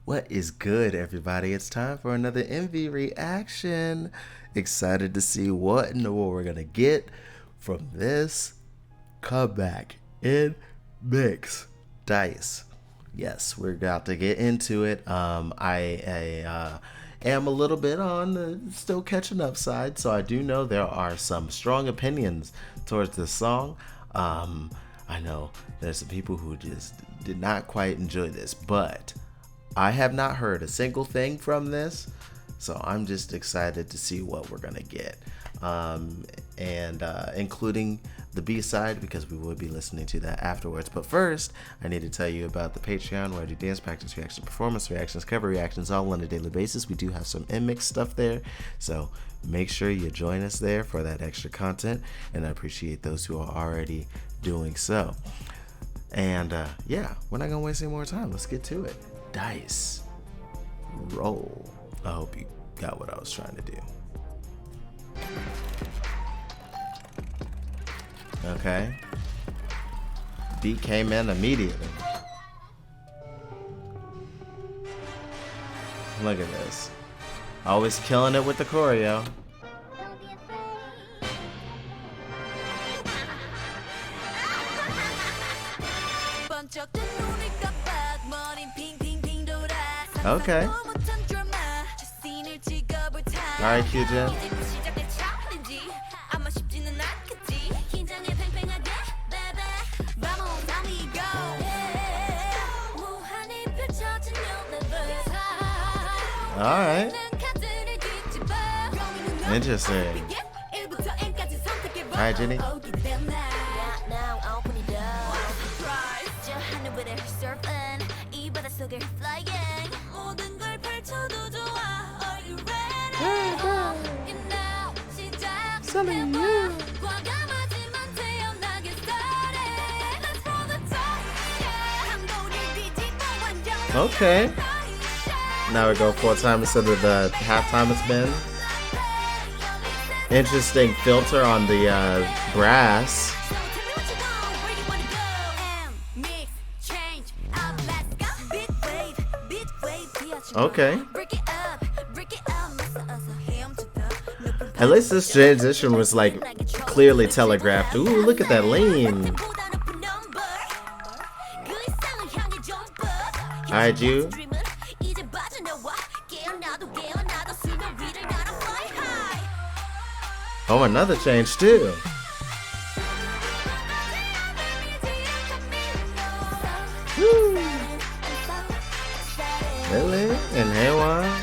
What is good, everybody? It's time for another MV reaction. Excited to see what in the world we're gonna get from this comeback in Mix Dice. Yes, we're about to get into it. I am a little bit on the still catching up side, so I do know there are some strong opinions towards this song. I know there's some people who just did not quite enjoy this, but I have not heard a single thing from this, so I'm just excited to see what we're gonna get, and including the B-side, because we will be listening to that afterwards. But first, I need to tell you about the Patreon, where I do dance practice reactions, performance reactions, cover reactions, all on a daily basis. We do have some NMixx stuff there, so make sure you join us there for that extra content, and I appreciate those who are already doing so. And yeah, we're not gonna waste any more time. Let's get to it. Dice. Roll. I hope you got what I was trying to do. Okay. Beat came in immediately. Look at this. Always killing it with the choreo. Okay. Alright, Q-Jen. Alright. Interesting. Alright, Jenny. Okay. Now we go full time instead of the halftime it's been. Interesting filter on the brass. Okay. At least this transition was like clearly telegraphed. Ooh, look at that lean. Alright, you. Oh, another change too. Woo. Lily and Haywan.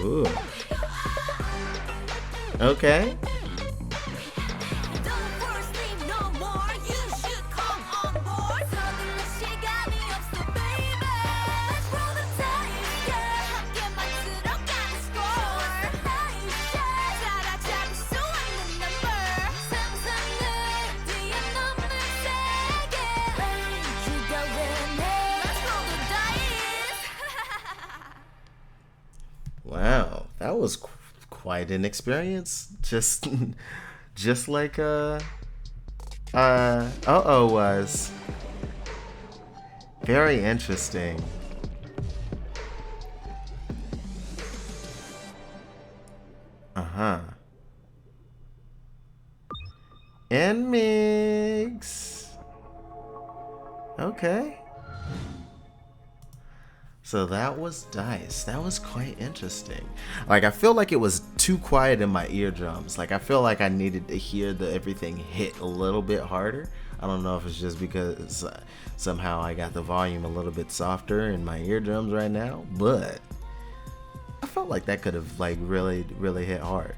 Ooh. Okay. Wow, that was quite an experience. Just like was. Very interesting. NMixx. Okay. So that was Dice. That was quite interesting. Like, I feel like it was too quiet in my eardrums. Like, I feel like I needed to hear everything hit a little bit harder. I don't know if it's just because somehow I got the volume a little bit softer in my eardrums right now, but I felt like that could have like really hit hard.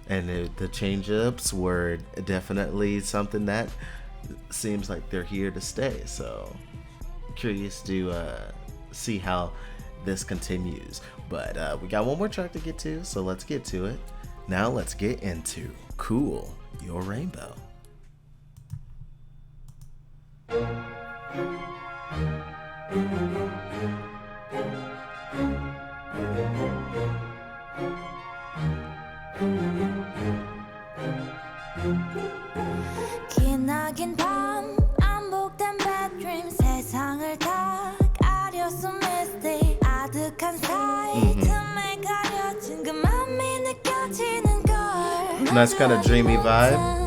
And the change-ups were definitely something that seems like they're here to stay. So curious to see how this continues. But we got one more track to get to, so let's get to it. Now let's get into Cool Your Rainbow. 기나긴 밤 반복된 bad dream 세상을 다 가려서 misty 아득한 사이 틈에 가려진 그 맘이 느껴지는 걸 Nice kind of dreamy vibe.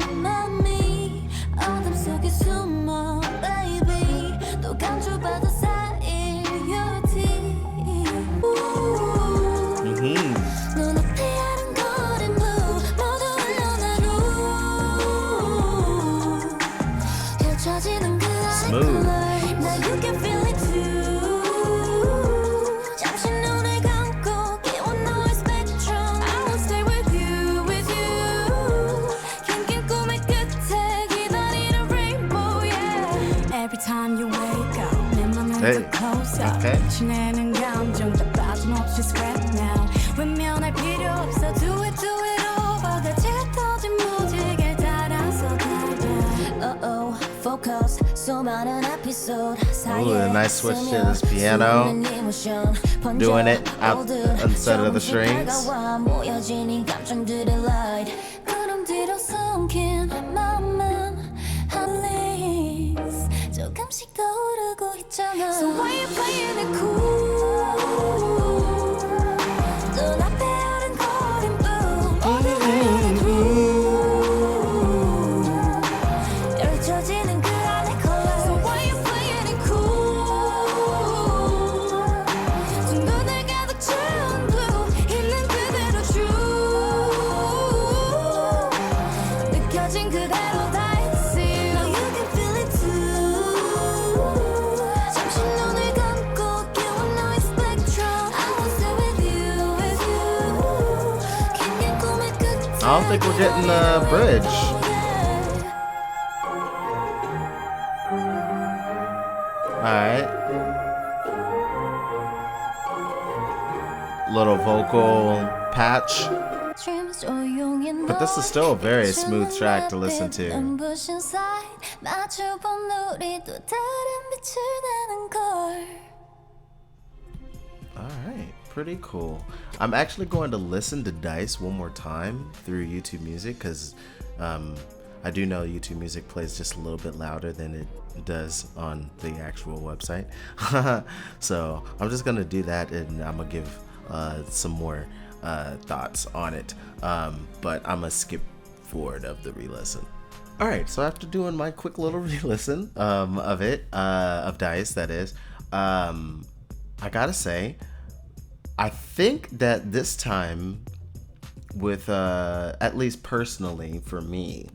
어둠 속에 숨어 baby 또 감춰봐도 쌓일 beauty 눈앞에 아른거린 blue 모두 흘러나루 펼쳐지는 그 안의 color Now you can feel it too 잠시 눈을 감고 깨운 너의 spectrum I will stay with you 긴긴 꿈의 끝에 기다리는 rainbow yeah Every time you wake up 내 맘을 더 close up 지내는 감정 다 빠짐없이 scrap now 외면할 필요 없어 do it over 대체 터진 무지개 따라서 달려 oh focus 수많은 episode Ooh, a nice switch to this piano. Doing it out instead of the strings. 모여지는 감정들의 light 구름 뒤로 숨긴 맘은 unleash 조금씩 더 오르고 있잖아 So why you playing it cool 눈앞에 아른거린 blue 모두 흘러는 blue 펼쳐지는 그 안의 color So why you playing it cool 둥근을 가득 채운 blue 있는 그대로 true 느껴진 그대로 다 see Now you can feel it too 잠시 눈을 감고 깨운 너의 spectrum I will stay with you 긴긴 꿈의 끝에 I don't think we're getting the bridge. Alright. Little vocal patch. But this is still a very smooth track to listen to. Alright, pretty cool. I'm actually going to listen to Dice one more time through YouTube Music because I do know YouTube Music plays just a little bit louder than it does on the actual website. So I'm just going to do that and I'm going to give some more thoughts on it. But I'm going to skip forward of the re-listen. Alright, so after doing my quick little re-listen of it, of Dice that is, I gotta say, I think that this time, with at least personally for me,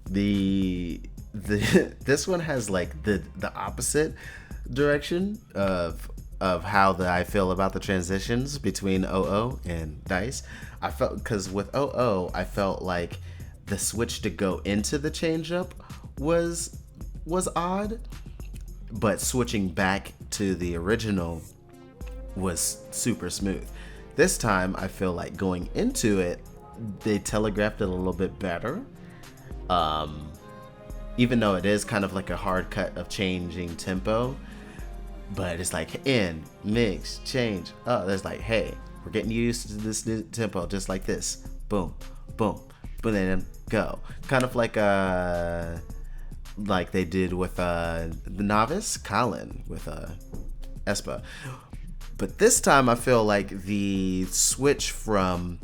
this one has like the opposite direction of how I feel about the transitions between OO and Dice. I felt because with OO, I felt like the switch to go into the changeup was odd, but switching back to the original was super smooth. This time I feel like going into it, they telegraphed it a little bit better. Even though it is kind of like a hard cut of changing tempo, but it's like in, mix, change. Oh, there's like, hey, we're getting used to this new tempo just like this. Boom, boom, boom, then go. Kind of like they did with the novice Colin with Espa. But this time I feel like the switch from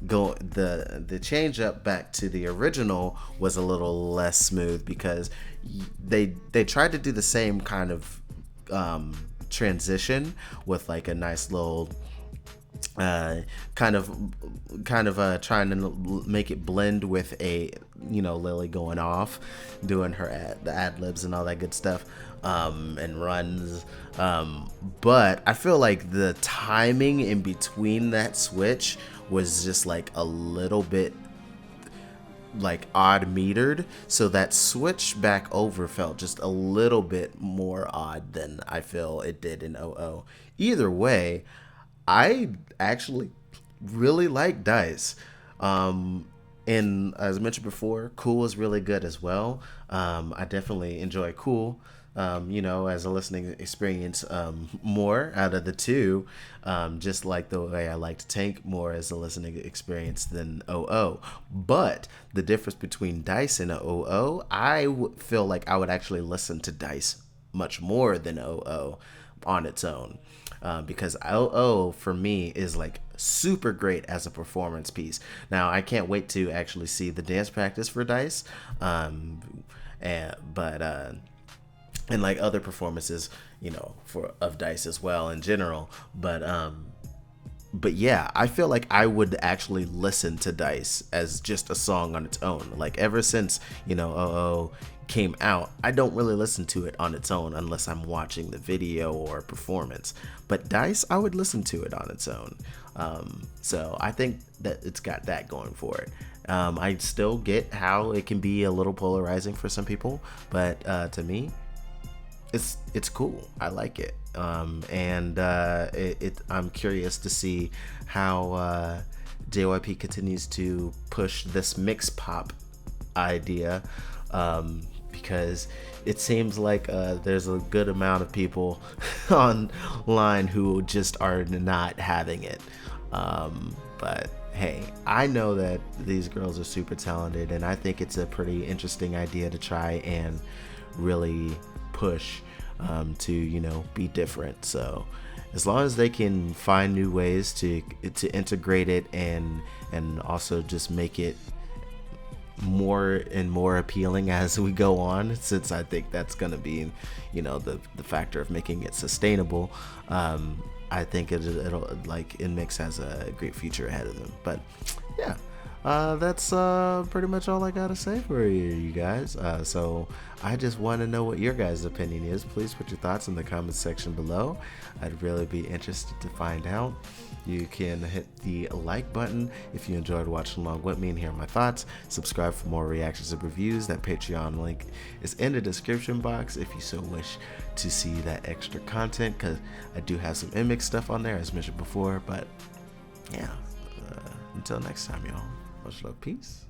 the change up back to the original was a little less smooth because they tried to do the same kind of transition with like a nice little kind of trying to make it blend with a Lily going off doing her the ad libs and all that good stuff and runs, but I feel like the timing in between that switch was just like a little bit like odd metered, so that switch back over felt just a little bit more odd than I feel it did in OO. Either way, I actually really like Dice. And as I mentioned before, Cool is really good as well. I definitely enjoy Cool. As a listening experience, more out of the two, just like the way I liked Tank more as a listening experience than OO. But the difference between Dice and OO, feel like I would actually listen to Dice much more than OO on its own. Because OO for me is like super great as a performance piece. Now I can't wait to actually see the dance practice for Dice, and like other performances, for of Dice as well in general. But yeah, I feel like I would actually listen to Dice as just a song on its own. Like ever since OO came out, I don't really listen to it on its own unless I'm watching the video or performance. But Dice, I would listen to it on its own. So I think that it's got that going for it. I still get how it can be a little polarizing for some people, but to me, it's cool. I like it. I'm curious to see how JYP continues to push this mix pop idea, because it seems like there's a good amount of people online who just are not having it. But hey, I know that these girls are super talented, and I think it's a pretty interesting idea to try and really push to be different. So as long as they can find new ways to integrate it and also just make it more and more appealing as we go on, since I think that's going to be the factor of making it sustainable, I think it'll like NMixx has a great future ahead of them. But yeah, that's pretty much all I gotta say for you guys. So I just want to know what your guys' opinion is. Please put your thoughts in the comments section below. I'd really be interested to find out. You can hit the like button if you enjoyed watching along with me and hear my thoughts. Subscribe for more reactions and reviews. That Patreon link is in the description box if you so wish to see that extra content, because I do have some NMixx stuff on there as mentioned before. But yeah, until next time, y'all. Much love. Peace.